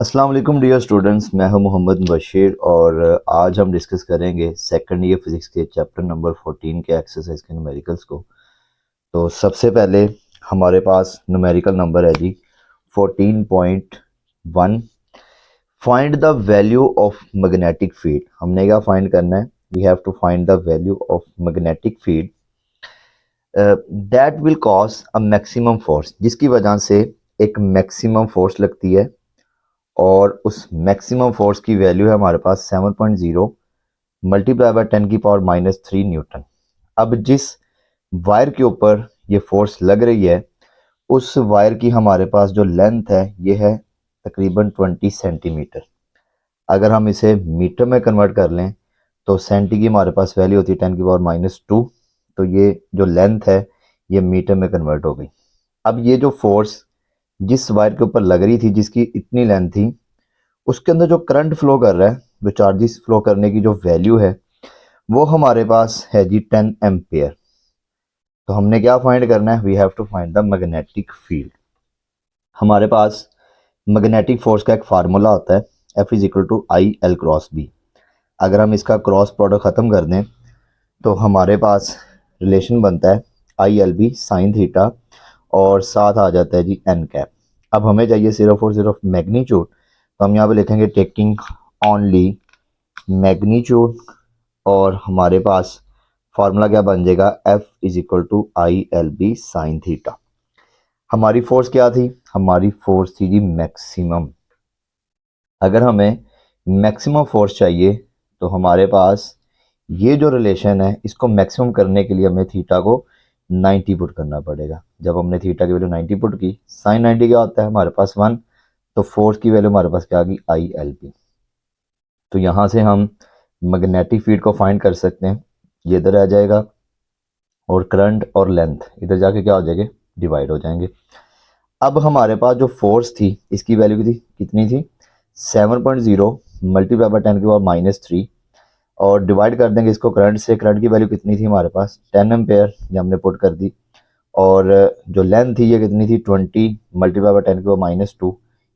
अस्सलाम वालेकुम dear students, मैं हूं मोहम्मद बशीर और आज हम डिस्कस करेंगे सेकंड ईयर फिजिक्स के चैप्टर नंबर 14 के एक्सरसाइज के न्यूमेरिकल्स को। तो सबसे पहले हमारे पास न्यूमेरिकल नंबर है जी 14.1। Find the value of magnetic field. हमने क्या फाइंड करना है? We have to find the value of magnetic field that will cause a maximum force, जिसकी वजह से एक मैक्सिमम फोर्स लगती है और उस मैक्सिमम फोर्स की वैल्यू है हमारे पास 7.0 मल्टीप्लाई बाय 10⁻³ न्यूटन। अब जिस वायर के ऊपर ये फोर्स लग रही है उस वायर की हमारे पास जो लेंथ है ये है तकरीबन 20 सेंटीमीटर। अगर हम इसे मीटर में कन्वर्ट कर लें तो सेंटी की हमारे पास वैल्यू होती है 10⁻²। तो ये जो लेंथ है ये मीटर में कन्वर्ट हो गई। अब ये जो फोर्स जिस वायर के ऊपर लग रही थी जिसकी इतनी लेंथ थी, उसके अंदर जो करंट फ्लो कर रहा है, जो चार्जेस फ्लो करने की जो वैल्यू है वो हमारे पास है जी 10 एम्पियर। तो हमने क्या फाइंड करना है? We have to find the magnetic field. हमारे पास मैग्नेटिक फोर्स का एक फार्मूला होता है F=I L×B। अगर हम इसका क्रॉस प्रोडक्ट ख़त्म कर दें तो हमारे पास रिलेशन बनता है ILB साइन थीटा और साथ आ जाता है जी एन कैप। अब हमें चाहिए सिर्फ और सिर्फ मैग्नीट्यूड, तो हम यहाँ पे लिखेंगे टेकिंग ओनली मैग्नीट्यूड और हमारे पास फार्मूला क्या बन जाएगा? F=ILB sine theta. हमारी फोर्स क्या थी? हमारी फोर्स थी जी मैक्सिमम। अगर हमें मैक्सिमम फोर्स चाहिए तो हमारे पास ये जो रिलेशन है इसको मैक्सिमम करने के लिए हमें थीटा को 90 पुट करना पड़ेगा। जब हमने थीटा की वैल्यू 90 पुट की, साइन 90 क्या होता है? हमारे पास 1। तो फोर्स की वैल्यू हमारे पास क्या आ गई? ILB। तो यहाँ से हम मैग्नेटिक फील्ड को फाइंड कर सकते हैं। ये इधर आ जाएगा और करंट और लेंथ इधर जाके क्या हो जाएंगे? डिवाइड हो जाएंगे। अब हमारे पास जो फोर्स थी इसकी वैल्यू थी कितनी थी? 7.0 मल्टीप्लाई बाय 10⁻³ और डिवाइड कर देंगे इसको करंट से। करंट की वैल्यू कितनी थी हमारे पास? 10 एम्पेयर, ये हमने पुट कर दी। और जो लेंथ थी ये कितनी थी? 20 मल्टीप्लाई बाय 10⁻²,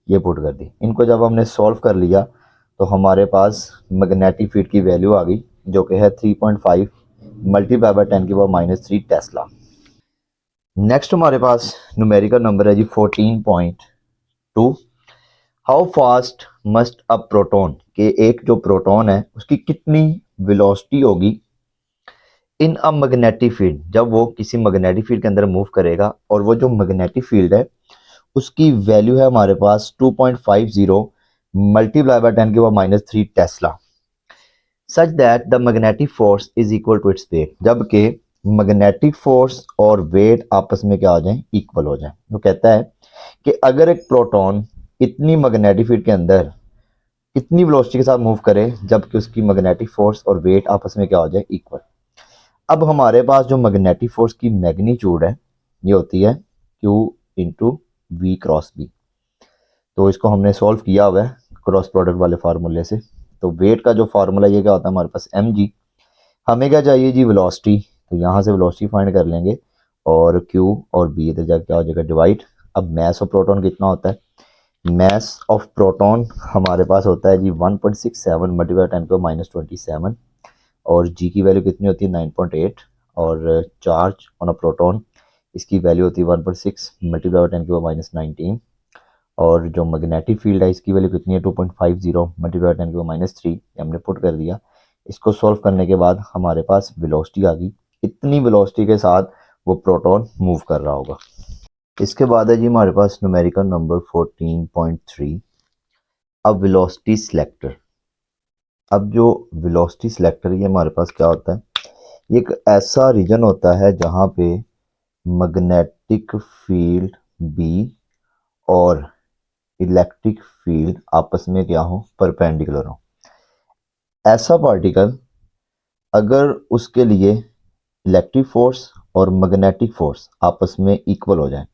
ये पुट कर दी। इनको जब हमने सॉल्व कर लिया तो हमारे पास मैग्नेटिक फील्ड की वैल्यू आ गई जो कि है 3.5 मल्टीप्लाई बाय 10⁻³ टेस्ला। नेक्स्ट हमारे पास न्यूमेरिकल नंबर है जी 14.2। How fast must a proton, के एक जो प्रोटॉन है उसकी कितनी वेलोसिटी होगी इन अ मैग्नेटिक फील्ड, जब वो किसी मैग्नेटिक फील्ड के अंदर मूव करेगा। और वो जो मैग्नेटिक फील्ड है उसकी वैल्यू है हमारे पास 2.50 multiply by 10⁻³ tesla, such that the magnetic force is equal to its weight, जबकि मैग्नेटिक फोर्स और वेट आपस में क्या हो जाए? इक्वल हो जाए। वो कहता है कि अगर एक प्रोटॉन इतनी मैग्नेटिक फील्ड के अंदर इतनी वेलोसिटी के साथ मूव करे जबकि उसकी मैग्नेटिक फोर्स और वेट आपस में क्या हो जाए? इक्वल। अब हमारे पास जो मैग्नेटिक फोर्स की मैग्नीट्यूड है ये होती है Q × V×B। तो इसको हमने सॉल्व किया हुआ है क्रॉस प्रोडक्ट वाले फार्मूले से। तो वेट का जो फार्मूला ये क्या होता है हमारे पास? mg। हमें क्या चाहिए जी? वेलोसिटी। तो यहाँ से वेलोसिटी फाइंड कर लेंगे और Q और B इधर जाके क्या हो जाएगा? डिवाइड। अब मैस ऑफ प्रोटॉन कितना होता है? मैस ऑफ प्रोटॉन हमारे पास होता है जी 1.67 मल्टीप्लाई 10⁻27 और जी की वैल्यू कितनी होती है? 9.8 और चार्ज ऑन अ प्रोटॉन इसकी वैल्यू होती है 1.6 मल्टीप्लाई 10⁻19 और जो मैग्नेटिक फील्ड है इसकी वैल्यू कितनी है? 2.50 मल्टीप्लाई 10⁻³ हमने पुट कर दिया। इसको सॉल्व करने के बाद हमारे पास वेलोसिटी आ गई। इतनी वेलोसिटी के साथ वो प्रोटॉन मूव कर रहा होगा। इसके बाद है जी हमारे पास न्यूमेरिकल नंबर 14.3। अब वेलोसिटी सिलेक्टर। अब जो वेलोसिटी सिलेक्टर ये हमारे पास क्या होता है? ये एक ऐसा रीजन होता है जहाँ पे मैग्नेटिक फील्ड बी और इलेक्ट्रिक फील्ड आपस में क्या हो? परपेंडिकुलर हो। ऐसा पार्टिकल अगर उसके लिए इलेक्ट्रिक फोर्स और मैग्नेटिक फोर्स आपस में इक्वल हो जाए।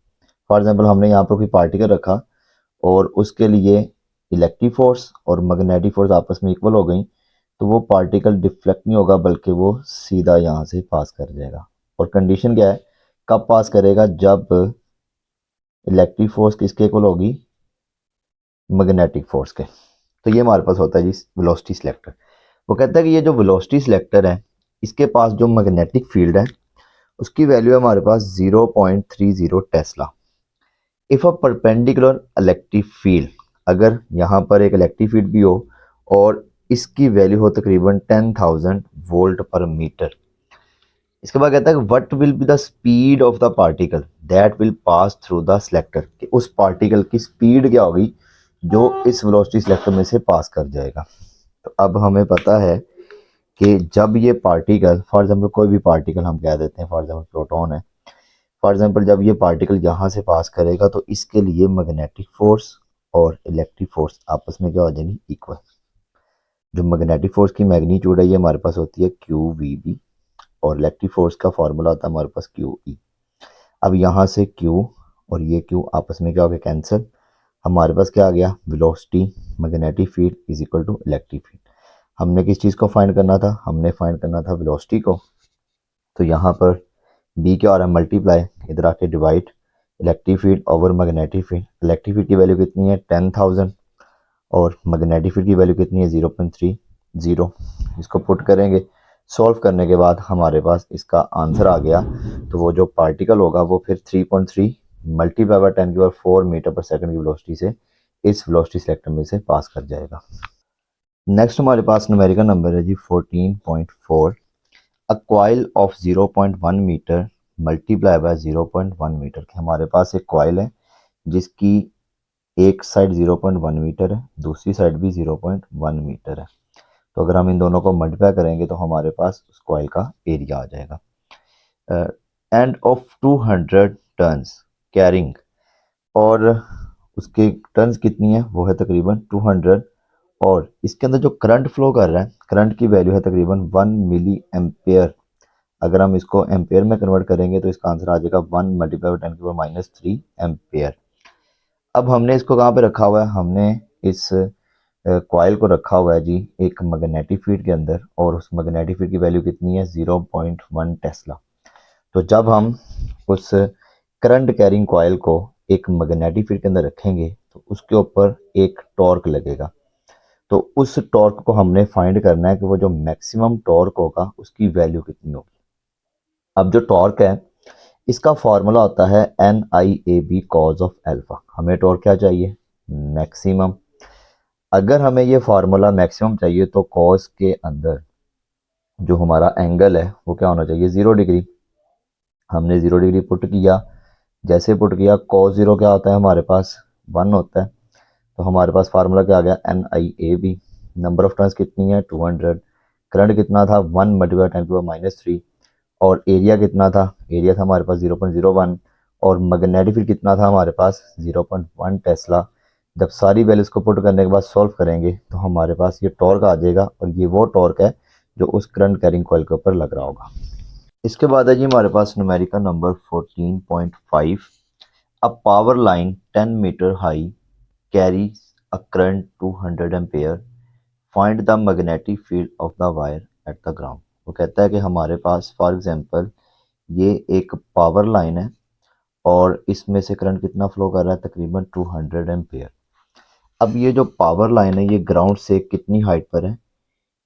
फॉर एग्जांपल हमने यहाँ पर कोई पार्टिकल रखा और उसके लिए इलेक्ट्रिक फोर्स और मैग्नेटिक फोर्स आपस में इक्वल हो गई तो वो पार्टिकल डिफ्लेक्ट नहीं होगा बल्कि वो सीधा यहाँ से पास कर जाएगा। और कंडीशन क्या है कब पास करेगा, जब इलेक्ट्रिक फोर्स किसके इक्वल होगी, मैग्नेटिक फोर्स के। तो ये हमारे पास होता है जी वेलोसिटी सिलेक्टर। वो कहता है कि ये जो वेलोसिटी सिलेक्टर है इसके पास जो मैग्नेटिक फील्ड है उसकी वैल्यू है हमारे पास 0.30 Tesla. If a perpendicular electric field, अगर यहाँ पर एक इलेक्ट्रिक फील्ड भी हो और इसकी वैल्यू हो तकरीबन 10,000 वोल्ट पर मीटर। इसके बाद कहता है कि what will be the speed of the particle that will pass through the selector, कि उस पार्टिकल की स्पीड क्या होगी जो इस वेलोसिटी सिलेक्टर में से पास कर जाएगा। तो अब हमें पता है कि जब ये पार्टिकल, फॉर एग्जांपल कोई भी पार्टिकल हम कह देते हैं, फॉर एग्जांपल प्रोटॉन है, फॉर एग्जांपल जब ये पार्टिकल यहाँ से पास करेगा तो इसके लिए मैग्नेटिक फोर्स और इलेक्ट्रिक फोर्स आपस में क्या हो जाएंगी, इक्वल। जो मैग्नेटिक फोर्स की मैग्नीट्यूड है ये हमारे पास होती है क्यू वी बी, और इलेक्ट्रिक फोर्स का फॉर्मूला होता है हमारे पास क्यू ई। अब यहाँ से क्यू और ये क्यू आपस में क्या हो गया, कैंसिल। हमारे पास क्या आ गया, velocity magnetic field is equal to electric field. हमने किस चीज़ को फाइंड करना था, हमने फाइंड करना था वेलोसिटी को। तो यहाँ पर बी क्या हो रहा है, मल्टीप्लाई, इधर आके divide, electric field over magnetic field. Electric field की वैल्यू कितनी है 10,000 और मैग्नेटिक फील्ड की वैल्यू कितनी है 0.30। इसको पुट करेंगे, सॉल्व करने के बाद हमारे पास इसका आंसर आ गया। तो वो जो पार्टिकल होगा वो फिर 3.3 मल्टीप्लाई बाय 10⁴ मीटर पर सेकंड की वेलोसिटी से इस वेलोसिटी सेक्टर में से पास कर जाएगा। नेक्स्ट हमारे पास न्यूमेरिकल नंबर है जी 14.4। A coil of 0.1 metre multiply by 0.1 metre. हमारे पास एक कॉइल है जिसकी एक साइड 0.1 मीटर है, दूसरी साइड भी 0.1 मीटर है। तो अगर हम इन दोनों को मल्टीप्लाई करेंगे तो हमारे पास उस कॉइल का एरिया आ जाएगा। एंड ऑफ 200 टन्स कैरिंग, और उसके टन्स कितनी है, वो है तकरीबन 200। और इसके अंदर जो करंट फ्लो कर रहा है, करंट की वैल्यू है तकरीबन 1 मिली एम्पेयर। अगर हम इसको एम्पेयर में कन्वर्ट करेंगे तो इसका आंसर आ जाएगा 1 मल्टीप्लाई बाय 10⁻³ एम्पेयर। अब हमने इसको कहाँ पे रखा हुआ है, हमने इस कॉइल को रखा हुआ है जी एक मैग्नेटिक फील्ड के अंदर, और उस मैग्नेटिक फील्ड की वैल्यू कितनी है 0.1 टेस्ला। तो जब हम उस करंट कैरिंग कॉइल को एक मैग्नेटिक फील्ड के अंदर रखेंगे तो उसके ऊपर एक टॉर्क लगेगा। तो उस टॉर्क को हमने फाइंड करना है कि वो जो मैक्सिमम टॉर्क होगा उसकी वैल्यू कितनी होगी। अब जो टॉर्क है इसका फॉर्मूला होता है NIAB कॉज ऑफ अल्फा। हमें टॉर्क क्या चाहिए, मैक्सिमम। अगर हमें ये फार्मूला मैक्सिमम चाहिए तो कॉस के अंदर जो हमारा एंगल है वो क्या होना चाहिए, 0 डिग्री। हमने 0 डिग्री पुट किया, जैसे पुट किया कॉस 0 क्या होता है हमारे पास 1 होता है। तो हमारे पास फार्मूला क्या आ गया, NIAB। नंबर ऑफ टर्न्स कितनी है 200, करंट कितना था 1 मल्टीप्लाई 10⁻³ और एरिया कितना था, एरिया था हमारे पास 0.01 और मैग्नेटिक फील्ड कितना था हमारे पास 0.1 टेस्ला। जब सारी वैल्यूज को पुट करने के बाद सॉल्व करेंगे तो हमारे पास ये टॉर्क आ जाएगा, और ये वो टॉर्क है जो उस करंट कैरिंग कॉइल के ऊपर लग रहा होगा। इसके बाद है जी हमारे पास numerical number 14.5। A power line 10 metre high carry a current 200 ampere, find the magnetic field of the wire at the ground. वो कहता है कि हमारे पास फॉर एग्जांपल ये एक पावर लाइन है और इसमें से करंट कितना फ्लो कर रहा है तकरीबन 200 एम्पेयर। अब ये जो पावर लाइन है ये ग्राउंड से कितनी हाइट पर है,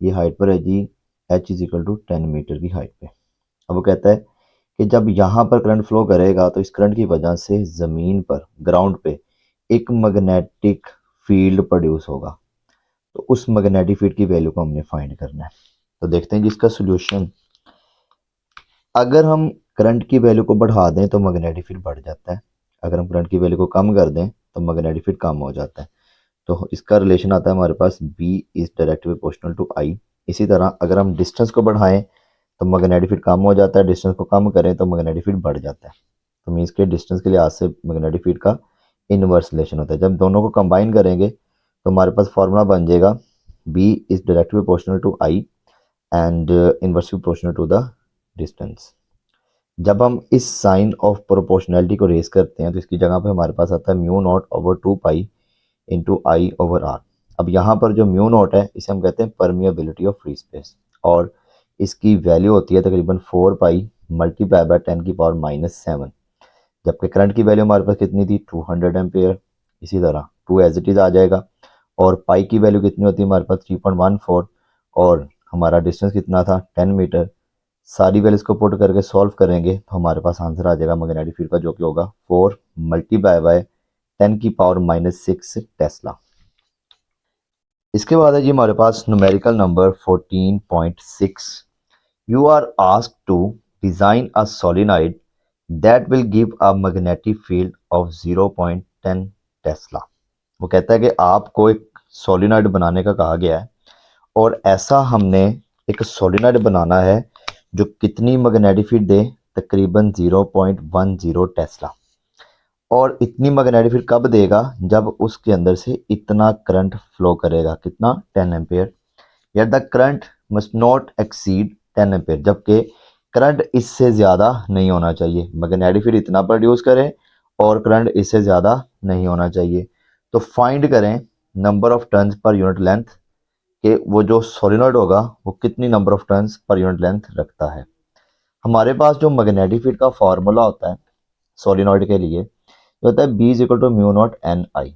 ये हाइट पर है जी H is equal to 10 metre की हाइट पे। अब वो कहता है कि जब यहाँ पर करंट फ्लो करेगा तो इस करंट की वजह से ज़मीन पर ग्राउंड पे एक मैग्नेटिक फील्ड प्रोड्यूस होगा। तो उस मैग्नेटिक फील्ड की वैल्यू को हमने फाइंड करना है। तो देखते हैं जिसका सोल्यूशन। अगर हम करंट की वैल्यू को बढ़ा दें तो मैग्नेटिक फील्ड बढ़ जाता है, अगर हम करंट की वैल्यू को कम कर दें तो मैग्नेटिक फील्ड कम हो जाता है। तो इसका रिलेशन आता है हमारे पास B is directly proportional to I। इसी तरह अगर हम डिस्टेंस को बढ़ाएं तो मैग्नेटिक फील्ड कम हो जाता है, डिस्टेंस को कम करें तो मैग्नेटिक फील्ड बढ़ जाता है। तो मीन्स के डिस्टेंस के लिहाज से मैग्नेटिक फील्ड का इनवर्स रिलेशन होता है। जब दोनों को कंबाइन करेंगे तो हमारे पास फॉर्मूला बन जाएगा B is directly proportional to I and inversely proportional to the distance. जब हम इस साइन ऑफ प्रोपोर्शनैलिटी को रेस करते हैं तो इसकी जगह पे हमारे पास आता है mu nought over 2 pi into I over R. अब यहाँ पर जो म्यू नॉट है इसे हम कहते हैं परमिएबिलिटी ऑफ फ्री स्पेस, और इसकी वैल्यू होती है तकरीबन 4 पाई मल्टीप्लाई बाय 10⁻⁻⁷, जबकि करंट की वैल्यू हमारे पास कितनी थी 200 एम्पेयर। इसी तरह 2 एज इट इज़ आ जाएगा। और पाई की वैल्यू कितनी होती है हमारे पास 3.14, और हमारा डिस्टेंस कितना था 10 मीटर। सारी वैल्यूज को पुट करके सॉल्व करेंगे तो हमारे पास आंसर आ जाएगा मैग्नेटिक फील्ड का, जो कि होगा 4 मल्टीप्लाई बाय 10⁻⁻⁶ टेस्ला। इसके बाद है जी हमारे पास numerical number 14.6। You are asked to design a solenoid that will give a magnetic field of 0.10 tesla. वो कहता है कि आपको एक सोलिनॉइड बनाने का कहा गया है, और ऐसा हमने एक सोलिनॉइड बनाना है जो कितनी मैग्नेटिक फील्ड दे, तकरीबन 0.10 टेस्ला। और इतनी मैग्नेटिक फील्ड कब देगा, जब उसके अंदर से इतना करंट फ्लो करेगा, कितना 10 एम्पेयर। या the current must not exceed 10 ampere, जबकि करंट इससे ज़्यादा नहीं होना चाहिए। मैग्नेटिक फील्ड इतना प्रोड्यूस करे और करंट इससे ज़्यादा नहीं होना चाहिए। तो फाइंड करें नंबर ऑफ टर्न्स पर यूनिट लेंथ, कि वो जो सोलिनॉइड होगा वो कितनी नंबर ऑफ टर्न्स पर यूनिट लेंथ रखता है। हमारे पास जो मैग्नेटिक फील्ड का फार्मूला होता है सोलिनॉइड के लिए, जो होता है B is equal to mu not an I.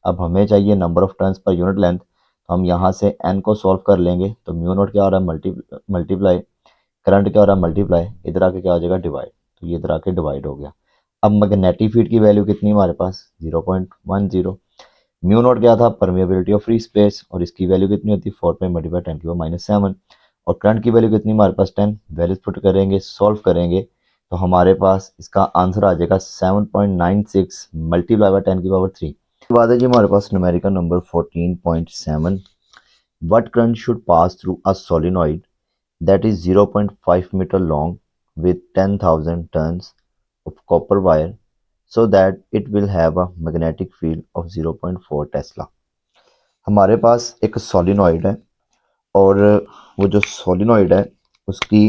अब हमें चाहिए नंबर ऑफ टर्न्स पर यूनिट लेंथ, तो हम यहाँ से एन को सॉल्व कर लेंगे। तो म्यू नॉट क्या हो रहा है मल्टीप्लाई, करंट क्या हो रहा है मल्टीप्लाई, इधर आके क्या हो जाएगा डिवाइड, तो ये इधर आके डिवाइड हो गया। अब मैग्नेटिक फील्ड की वैल्यू कितनी हमारे पास 0.10। म्यू नॉट क्या था परमिएबिलिटी ऑफ फ्री स्पेस, और इसकी वैल्यू कितनी होती है 4 पे मल्टीप्लाई 10⁻⁻⁷। और करंट की वैल्यू कितनी हमारे पास 10। वैल्यूज पुट करेंगे सॉल्व करेंगे तो हमारे पास इसका आंसर आ जाएगा 7.96 मल्टीप्लाई बाय 10⁻3। बाद है जी हमारे पास numerical number 14.7। What current should pass through a solenoid that is 0.5 meter long with 10,000 turns of copper wire so that it will have a magnetic field of 0.4 Tesla. हमारे पास एक solenoid है, और वो जो सोलिनॉइड है उसकी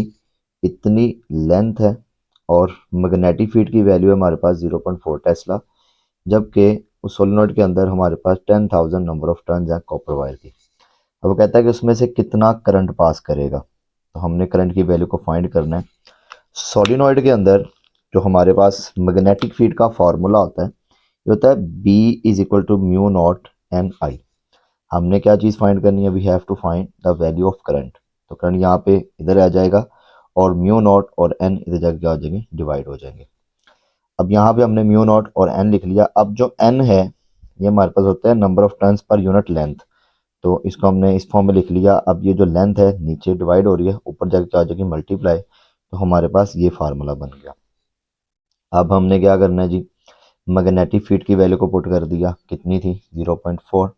इतनी लेंथ है, और मैग्नेटिक फील्ड की वैल्यू है हमारे पास 0.4 टेस्ला, जबकि उस सोलिनॉइड के अंदर हमारे पास 10,000 नंबर ऑफ टर्न्स हैं कॉपर वायर की। अब वो कहता है कि उसमें से कितना करंट पास करेगा, तो हमने करंट की वैल्यू को फाइंड करना है। सोलिनॉइड के अंदर जो हमारे पास मैग्नेटिक फील्ड का फार्मूला होता है, ये होता है B is equal to mu not an I. हमने क्या चीज़ फाइंड करनी है, we have to find the value of current. तो करंट यहाँ पे इधर आ जाएगा, और म्यू नॉट और एन इधर जाके क्या हो जाएंगे, डिवाइड हो जाएंगे। अब यहाँ पे हमने म्यू नॉट और एन लिख लिया। अब जो एन है ये हमारे पास होता है नंबर ऑफ टर्न्स पर यूनिट लेंथ, तो इसको हमने इस फॉर्म में लिख लिया। अब ये जो लेंथ है नीचे डिवाइड हो रही है, ऊपर जाके क्या हो जाएगी मल्टीप्लाई, तो हमारे पास ये फार्मूला बन गया। अब हमने क्या करना है जी, मैग्नेटिक फील्ड की वैल्यू को पुट कर दिया, कितनी थी 0.4,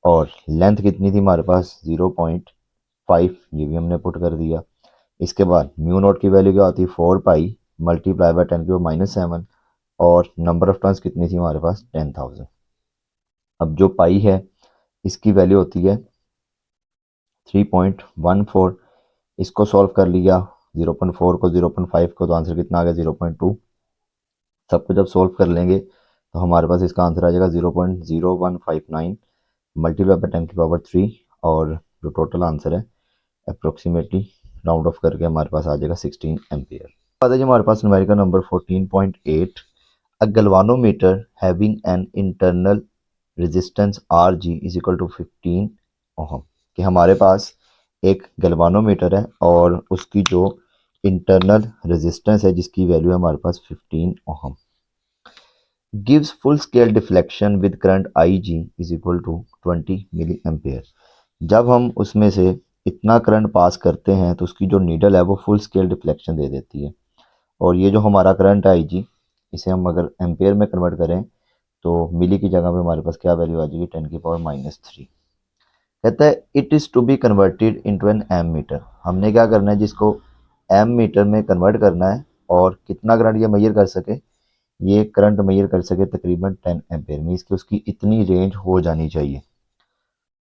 और लेंथ कितनी थी हमारे पास 0.5, ये भी हमने पुट कर दिया। इसके बाद म्यू नोट की वैल्यू क्या होती है 4 पाई मल्टीप्लाई बाय 10⁻⁻⁷, और नंबर ऑफ टर्न्स कितनी थी हमारे पास 10,000। अब जो पाई है इसकी वैल्यू होती है 3.14। इसको सॉल्व कर लिया, 0.4 को 0.5 को, तो आंसर कितना आ गया 0.2। सबको जब सॉल्व कर लेंगे तो हमारे पास इसका आंसर आ जाएगा 0.0159 मल्टीप्लाई बाय 10⁻3, और जो टोटल आंसर है अप्रोक्सीमेटली राउंड ऑफ करके हमारे पास आ जाएगा 16 एम्पियर। बाद है जी हमारे पास numerical number 14.8। A galvanometer having an internal resistance R G is equal to 15 ohm, कि हमारे पास एक गैल्वानोमीटर है और उसकी जो इंटरनल रेजिस्टेंस है जिसकी वैल्यू है हमारे पास 15 ohm, gives full scale deflection with current I G is equal to 20 milliampere. जब हम उसमें से इतना करंट पास करते हैं तो उसकी जो नीडल है वो फुल स्केल डिफ्लेक्शन दे देती है। और ये जो हमारा करंट है आई जी, इसे हम अगर एम्पेयर में कन्वर्ट करें तो मिली की जगह पे हमारे पास क्या वैल्यू आ जाएगी 10⁻⁻3। कहता है it is to be converted into an ammeter. हमने क्या करना है जिसको एम मीटर में कन्वर्ट करना है, और कितना करंट ये मेजर कर सके, ये करंट मेजर कर सके तकरीबन 10 एम्पेयर में, इसकी उसकी इतनी रेंज हो जानी चाहिए।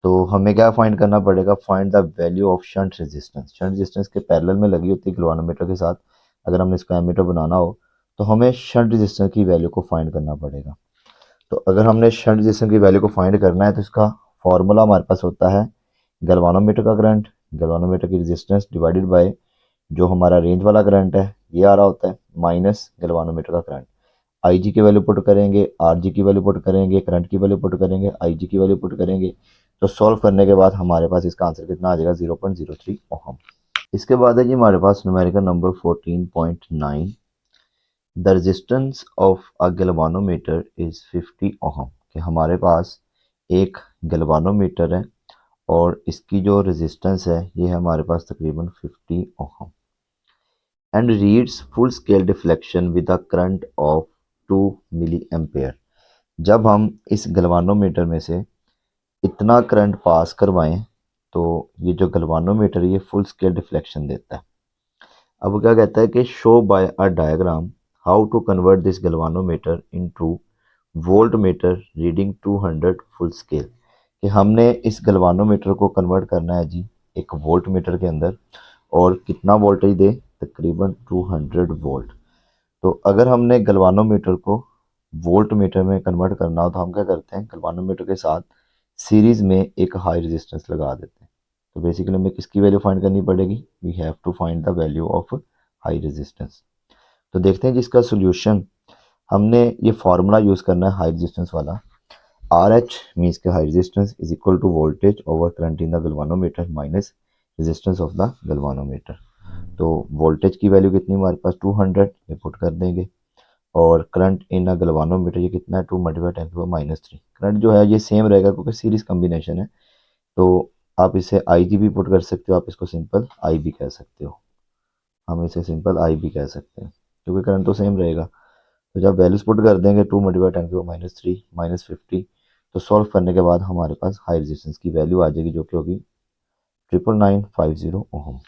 तो हमें क्या फाइंड करना पड़ेगा, find the value of shunt resistance. Shunt resistance के पैरेलल में लगी होती है गैल्वानोमीटर के साथ। अगर हमने इसको एमीटर बनाना हो तो हमें शंट रेजिस्टेंस की वैल्यू को फाइंड करना पड़ेगा। तो अगर हमने शंट रेजिस्टेंस की वैल्यू को फाइंड करना है तो इसका फॉर्मूला हमारे पास होता है गैल्वानोमीटर का करंट, गैल्वानोमीटर की रेजिस्टेंस डिवाइडेड बाय जो हमारा रेंज वाला करंट है ये आ रहा होता है माइनस गैल्वानोमीटर का करंट। आई जी की वैल्यू पुट करेंगे, आर जी की वैल्यू पुट करेंगे, करंट की वैल्यू पुट करेंगे, आई जी की वैल्यू पुट करेंगे, तो सॉल्व करने के बाद हमारे पास इसका आंसर कितना आ जाएगा 0.03 ओहम। इसके बाद है जी हमारे पास numerical number 14.9, the resistance of a galvanometer is 50 ohm. कि हमारे पास एक गैल्वानोमीटर है और इसकी जो रेजिस्टेंस है ये है हमारे पास तकरीबन 50 ohm and reads full scale deflection with a current of 2 milliampere. जब हम इस गैल्वानोमीटर में से इतना करंट पास करवाएं तो ये जो गैल्वानोमीटर है ये फुल स्केल डिफ्लेक्शन देता है। अब क्या कहता है कि show by a diagram how to convert this galvanometer into voltmeter reading 200 full scale. कि हमने इस गैल्वानोमीटर को कन्वर्ट करना है जी एक वोल्ट मीटर के अंदर, और कितना वोल्टेज दे, तकरीबन 200 वोल्ट। तो अगर हमने गैल्वानोमीटर को वोल्ट मीटर में कन्वर्ट करना हो तो हम क्या करते हैं, गैल्वानोमीटर के साथ सीरीज में एक हाई रेजिस्टेंस लगा देते हैं। तो बेसिकली हमें किसकी वैल्यू फाइंड करनी पड़ेगी, we have to find the value of high resistance. तो देखते हैं जिसका सोल्यूशन, हमने ये फार्मूला यूज़ करना है हाई रेजिस्टेंस वाला। आर एच मीन्स के high resistance is equal to voltage over current in the galvanometer minus resistance of the galvanometer. तो वोल्टेज की वैल्यू कितनी हमारे पास 200, ये पुट कर देंगे, और करंट इन अ गैल्वानोमीटर ये कितना है 2 मल्टीप्लाई 10⁻³ करंट जो है ये सेम रहेगा क्योंकि सीरीज कॉम्बिनेशन है। तो आप इसे आई जी भी पुट कर सकते हो, आप इसको सिंपल आई भी कह सकते हो, हम इसे सिंपल आई भी कह सकते हैं क्योंकि करंट तो सेम रहेगा। तो जब वैल्यूज पुट कर देंगे 2 मल्टीप्लाई 10⁻³ -50, तो सॉल्व करने के बाद हमारे पास हाई रेजिस्टेंस की वैल्यू आ जाएगी जो कि होगी 99950 ओहम।